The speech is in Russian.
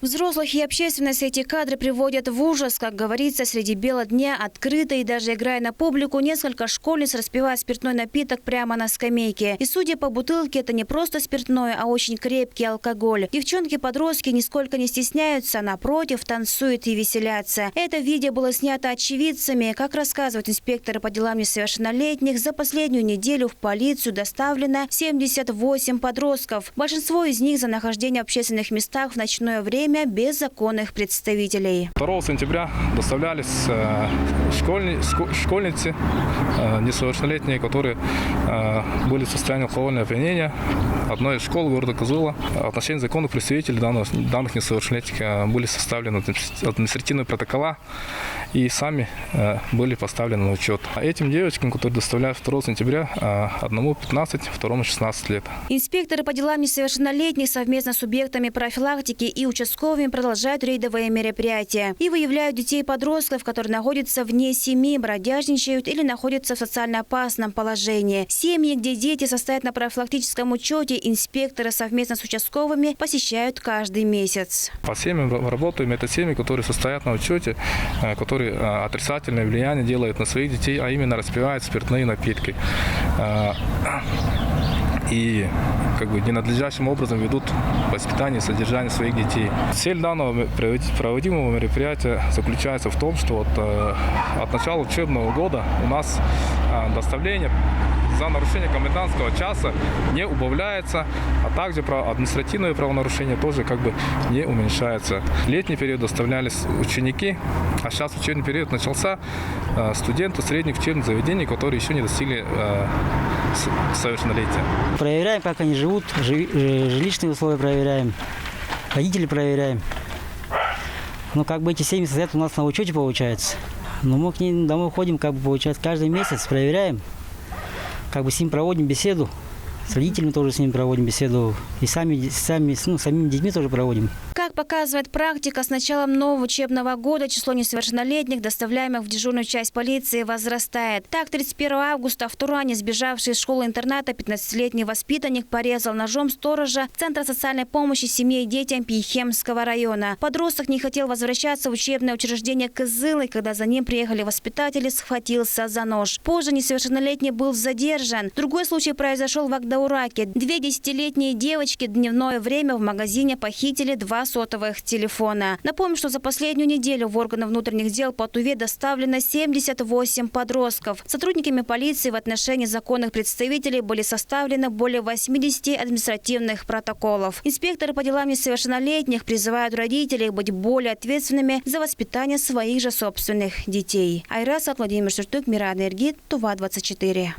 Взрослых и общественность эти кадры приводят в ужас. Как говорится, среди бела дня открыто и даже играя на публику, несколько школьниц распивают спиртной напиток прямо на скамейке. И судя по бутылке, это не просто спиртное, а очень крепкий алкоголь. Девчонки-подростки нисколько не стесняются, напротив, танцуют и веселятся. Это видео было снято очевидцами. Как рассказывают инспекторы по делам несовершеннолетних, за последнюю неделю в полицию доставлено 78 подростков. Большинство из них за нахождение в общественных местах в ночное время без законных представителей. 2 сентября доставлялись школьницы несовершеннолетние, которые были в состоянии алкогольного опьянения одной из школ города Кызыла. В отношении законных представителей данных несовершеннолетних были составлены административные протокола и сами были поставлены на учет. Этим девочкам, которые доставляют 2 сентября, одному 15, второму 16 лет. Инспекторы по делам несовершеннолетних совместно с субъектами профилактики и участковыми продолжают рейдовые мероприятия и выявляют детей и подростков, которые находятся вне семьи, бродяжничают или находятся в социально опасном положении. Семьи, где дети состоят на профилактическом учете, инспекторы совместно с участковыми посещают каждый месяц. По семьям работаем. Это семьи, которые состоят на учете, которые отрицательное влияние делают на своих детей, а именно распивают спиртные напитки. И ненадлежащим образом ведут воспитание и содержание своих детей. Цель данного проводимого мероприятия заключается в том, что от начала учебного года у нас доставление за нарушение комендантского часа не убавляется, а также административные правонарушения тоже не уменьшается. В летний период доставлялись ученики, а сейчас учебный период начался, студенты средних учебных заведений, которые еще не достигли совершеннолетия. Проверяем, как они живут, жилищные условия проверяем, родителей проверяем. Но эти семьи состоят у нас на учете, получается. Но мы к ним домой ходим, получается, каждый месяц проверяем. С ним проводим беседу, с родителями тоже с ними проводим беседу, и самими детьми тоже проводим. Как показывает практика, с началом нового учебного года число несовершеннолетних, доставляемых в дежурную часть полиции, возрастает. Так, 31 августа в Туране, сбежавший из школы-интерната 15-летний воспитанник порезал ножом сторожа Центра социальной помощи семье и детям Пихемского района. Подросток не хотел возвращаться в учебное учреждение Кызылы, когда за ним приехали воспитатели, схватился за нож. Позже несовершеннолетний был задержан. Другой случай произошел в Агдаураке. 2 10-летние девочки в дневное время в магазине похитили 2 сотовых телефона. Напомню, что за последнюю неделю в органы внутренних дел по Туве доставлено 78 подростков. Сотрудниками полиции в отношении законных представителей были составлены более 80 административных протоколов. Инспекторы по делам несовершеннолетних призывают родителей быть более ответственными за воспитание своих же собственных детей. Айрат Владимир Шуртук, Мират Эргит, Тува 24.